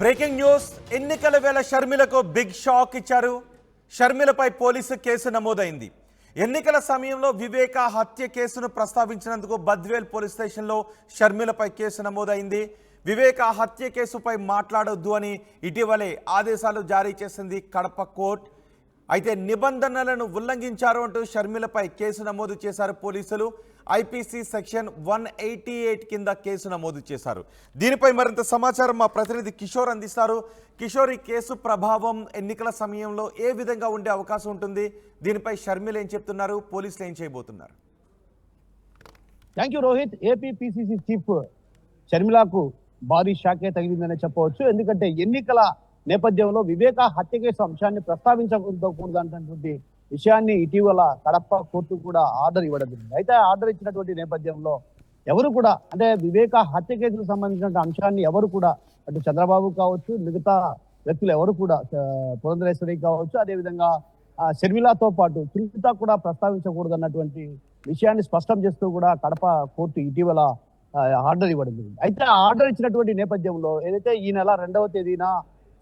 Breaking news ఎన్నికల వేళ షర్మిలకు బిగ్ షాక్ ఇచ్చారు. షర్మిలపై పోలీసు కేసు నమోదైంది. ఎన్నికల సమయంలో వివేక హత్య కేసును ప్రస్తావించినందుకు బద్వేల్ పోలీస్ స్టేషన్లో షర్మిలపై కేసు నమోదైంది. వివేక హత్య కేసుపై మాట్లాడొద్దు అని ఇటీవలే ఆదేశాలు జారీ చేసింది కడప కోర్టు. అయితే నిబంధనలను ఉల్లంఘించారు అంటూ షర్మిలపై కేసు నమోదు చేశారు పోలీసులు. ఐపీసీ సెక్షన్ 188 కింద కేసు నమోదు చేశారు. దీనిపై మరింత సమాచారం మా ప్రతినిధి కిషోర్ అందిస్తారు. కిషోర్, ఈ కేసు ప్రభావం ఎన్నికల సమయంలో ఏ విధంగా ఉండే అవకాశం ఉంటుంది? దీనిపై షర్మిల ఏం చెప్తున్నారు, పోలీసులు ఏం చేయబోతున్నారు? Thank you Rohit. AP PCC chief షర్మిలకు భారీ షాకే తగిలిందనే చెప్పవచ్చు. ఎందుకంటే ఎన్నికల నేపథ్యంలో వివేక హత్య కేసు అంశాన్ని ప్రస్తావించకూడదన్నటువంటి విషయాన్ని ఇటీవల కడప కోర్టు కూడా ఆర్డర్ ఇవ్వడం జరిగింది. అయితే ఆర్డర్ ఇచ్చినటువంటి నేపథ్యంలో ఎవరు కూడా, అంటే వివేక హత్య కేసుకు సంబంధించిన అంశాన్ని ఎవరు కూడా, అటు చంద్రబాబు కావచ్చు, మిగతా వ్యక్తులు ఎవరు కూడా, పురంధరేశ్వరి కావచ్చు, అదేవిధంగా షర్మిలతో పాటు సునీత కూడా ప్రస్తావించకూడదు అన్నటువంటి విషయాన్ని స్పష్టం చేస్తూ కూడా కడప కోర్టు ఇటీవల ఆర్డర్ ఇవ్వడం జరిగింది. అయితే ఆర్డర్ ఇచ్చినటువంటి నేపథ్యంలో ఏదైతే ఈ నెల 2వ తేదీన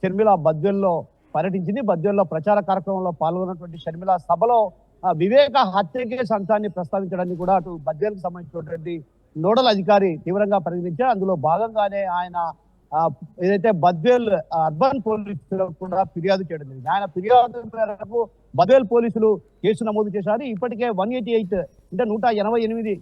షర్మిల బద్వేల్లో పర్యటించింది. బద్వేల్లో ప్రచార కార్యక్రమంలో పాల్గొన్నటువంటి షర్మిల సభలో వివేక హత్య కేసు అంశాన్ని ప్రస్తావించడానికి కూడా అటు బద్వేల్కి సంబంధించినటువంటి నోడల్ అధికారి తీవ్రంగా పరిగణించారు. అందులో భాగంగానే ఆయన ఏదైతే బద్వేల్ అర్బన్ పోలీసులకు కూడా ఫిర్యాదు చేయడం జరిగింది. ఆయన ఫిర్యాదు మేరకు బద్వేల్ పోలీసులు కేసు నమోదు చేశారు. ఇప్పటికే 188 అంటే 188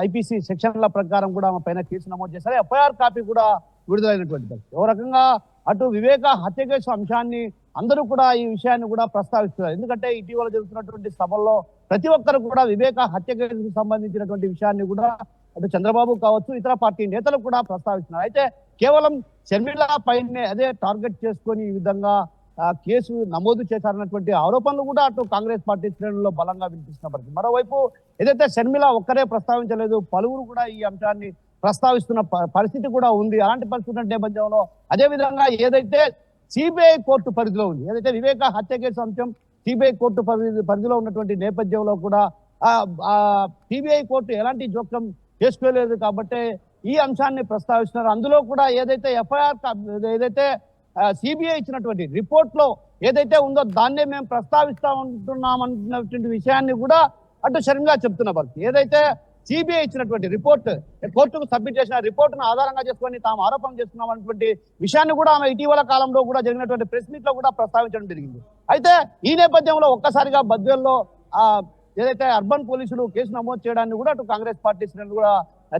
ఐపీసీ సెక్షన్ల ప్రకారం కూడా ఆమె పైన కేసు నమోదు చేశారు. ఎఫ్ఐఆర్ కాపీ కూడా విడుదలైనటువంటి పరిస్థితి. ఓ రకంగా అటు వివేక హత్య కేసు అంశాన్ని అందరూ కూడా ఈ విషయాన్ని కూడా ప్రస్తావిస్తున్నారు. ఎందుకంటే ఇటీవల జరుగుతున్నటువంటి సభల్లో ప్రతి ఒక్కరు కూడా వివేక హత్య కేసుకు సంబంధించినటువంటి విషయాన్ని కూడా అటు చంద్రబాబు కావచ్చు, ఇతర పార్టీ నేతలు కూడా ప్రస్తావిస్తున్నారు. అయితే కేవలం షర్మిల పైనే అదే టార్గెట్ చేసుకొని ఈ విధంగా కేసు నమోదు చేశారన్నటువంటి ఆరోపణలు కూడా అటు కాంగ్రెస్ పార్టీ శ్రేణుల్లో బలంగా వినిపిస్తున్న పరిస్థితి. మరోవైపు ఏదైతే షర్మిల ఒక్కరే ప్రస్తావించలేదు, పలువురు కూడా ఈ అంశాన్ని ప్రస్తావిస్తున్న పరిస్థితి కూడా ఉంది. అలాంటి పరిస్థితి నేపథ్యంలో అదేవిధంగా ఏదైతే సిబిఐ కోర్టు పరిధిలో ఉంది, ఏదైతే వివేక హత్య కేసు అంశం సిబిఐ కోర్టు పరిధిలో ఉన్నటువంటి నేపథ్యంలో కూడా సిబిఐ కోర్టు ఎలాంటి జోక్యం చేసుకోలేదు కాబట్టి ఈ అంశాన్ని ప్రస్తావిస్తున్నారు. అందులో కూడా ఏదైతే ఎఫ్ఐఆర్ ఏదైతే సిబిఐ ఇచ్చినటువంటి రిపోర్ట్ లో ఏదైతే ఉందో దాన్నే మేము ప్రస్తావిస్తా ఉంటున్నామన్నటువంటి విషయాన్ని కూడా అటు షర్మిల చెప్తున్న పరిస్థితి. ఏదైతే సిబిఐ ఇచ్చినటువంటి రిపోర్ట్ కోర్టుకు సబ్మిట్ చేసిన రిపోర్టును ఆధారంగా చేసుకొని తాము ఆరోపణ చేస్తున్నామన్నటువంటి విషయాన్ని కూడా ఆమె ఇటీవల కాలంలో కూడా జరిగినటువంటి ప్రెస్ మీట్ లో కూడా ప్రస్తావించడం జరిగింది. అయితే ఈ నేపథ్యంలో ఒక్కసారిగా బద్వేల్లో ఏదైతే అర్బన్ పోలీసులు కేసు నమోదు చేయడాన్ని కూడా అటు కాంగ్రెస్ పార్టీ శ్రేణులు కూడా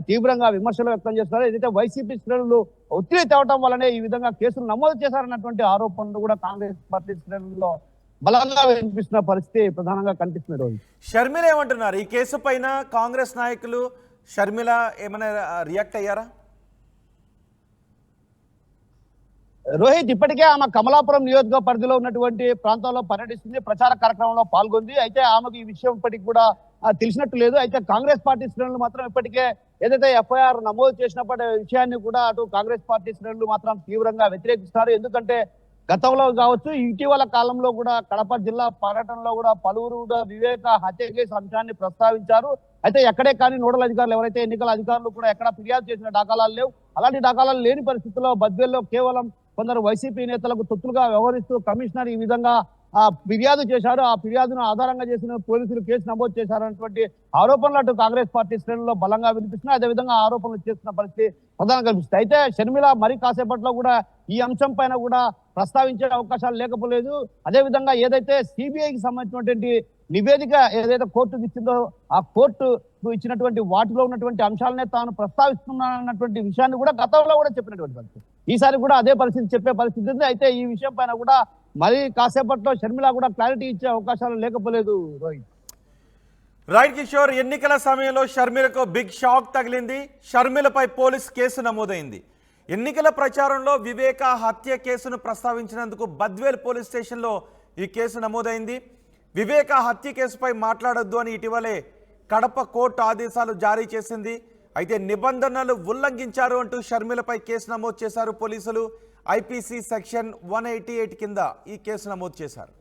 తీవ్రంగా విమర్శలు వ్యక్తం చేస్తున్నారు. ఏదైతే వైసీపీ శ్రేణులు ఒత్తిడి తేవడం వల్లనే ఈ విధంగా కేసులు నమోదు చేశారన్నటువంటి ఆరోపణలు కూడా కాంగ్రెస్ పార్టీ శ్రేణుల్లో బలంగా వినిపిస్తున్న పరిస్థితి ప్రధానంగా కనిపిస్తుంది. రోజు షర్మిల ఏమంటున్నారు ఈ కేసు పైన? కాంగ్రెస్ నాయకులు షర్మిల ఏమైనా రియాక్ట్ అయ్యారా? రోహిత్, ఇప్పటికే ఆమె కమలాపురం నియోజకవర్గ పరిధిలో ఉన్నటువంటి ప్రాంతాల్లో పర్యటిస్తుంది, ప్రచార కార్యక్రమంలో పాల్గొంది. అయితే ఆమెకు ఈ విషయం ఇప్పటికి కూడా తెలిసినట్టు లేదు. అయితే కాంగ్రెస్ పార్టీ శ్రేణులు మాత్రం ఇప్పటికే ఏదైతే ఎఫ్ఐఆర్ నమోదు చేసినప్పటి విషయాన్ని కూడా అటు కాంగ్రెస్ పార్టీ శ్రేణులు మాత్రం తీవ్రంగా వ్యతిరేకిస్తారు. ఎందుకంటే గతంలో కావచ్చు, ఇటీవల కాలంలో కూడా కడప జిల్లా పర్యటనలో కూడా పలువురు వివేక హత్య కేసు అంశాన్ని ప్రస్తావించారు. అయితే ఎక్కడే కానీ నోడల్ అధికారులు ఎవరైతే ఎన్నికల అధికారులు కూడా ఎక్కడ ఫిర్యాదు చేసిన దాఖలాలు లేవు. అలాంటి దాఖలాలు లేని పరిస్థితుల్లో బద్వేల్లో కేవలం కొందరు వైసీపీ నేతలకు తొత్తులుగా వ్యవహరిస్తూ కమిషనర్ ఈ విధంగా ఫిర్యాదు చేశారు. ఆ ఫిర్యాదును ఆధారంగా చేసిన పోలీసులు కేసు నమోదు చేశారన్నటువంటి ఆరోపణలు అటు కాంగ్రెస్ పార్టీ శ్రేణుల్లో బలంగా వినిపిస్తున్నాయి. అదేవిధంగా ఆరోపణలు చేస్తున్న పరిస్థితి ప్రధానంగా కనిపిస్తుంది. అయితే షర్మిల మరి కాసేపట్లో కూడా ఈ అంశం పైన కూడా ప్రస్తావించే అవకాశాలు లేకపోలేదు. అదేవిధంగా ఏదైతే సిబిఐకి సంబంధించినటువంటి నివేదిక ఏదైతే కోర్టుకు ఇచ్చిందో ఆ కోర్టు ఇచ్చినటువంటి వాటిలో ఉన్నటువంటి అంశాలనే తాను ప్రస్తావిస్తున్నానన్నటువంటి విషయాన్ని కూడా గతంలో కూడా చెప్పినటువంటి పరిస్థితి. ఈసారి కూడా అదే పరిస్థితి చెప్పే పరిస్థితి ఉంది. అయితే ఈ విషయం పైన కూడా మరి కాసేపట్లో షర్మిల కూడా క్లారిటీ ఇచ్చే అవకాశాలు లేకపోలేదు. రోహిత్, రైట్ కిషోర్, ఎన్నికల సమయంలో షర్మిలకు బిగ్ షాక్ తగిలింది. షర్మిలపై పోలీస్ కేసు నమోదైంది. ఎన్నికల ప్రచారంలో వివేక హత్య కేసును ప్రస్తావించినందుకు బద్వేల్ పోలీస్ స్టేషన్లో ఈ కేసు నమోదైంది. వివేక హత్య కేసుపై మాట్లాడొద్దు అని ఇటీవలే కడప కోర్టు ఆదేశాలు జారీ చేసింది. అయితే నిబంధనలు ఉల్లంఘించారు అంటూ షర్మిలపై కేసు నమోదు చేశారు పోలీసులు. ఐపీసీ సెక్షన్ 188 కింద ఈ కేసు నమోదు చేశారు.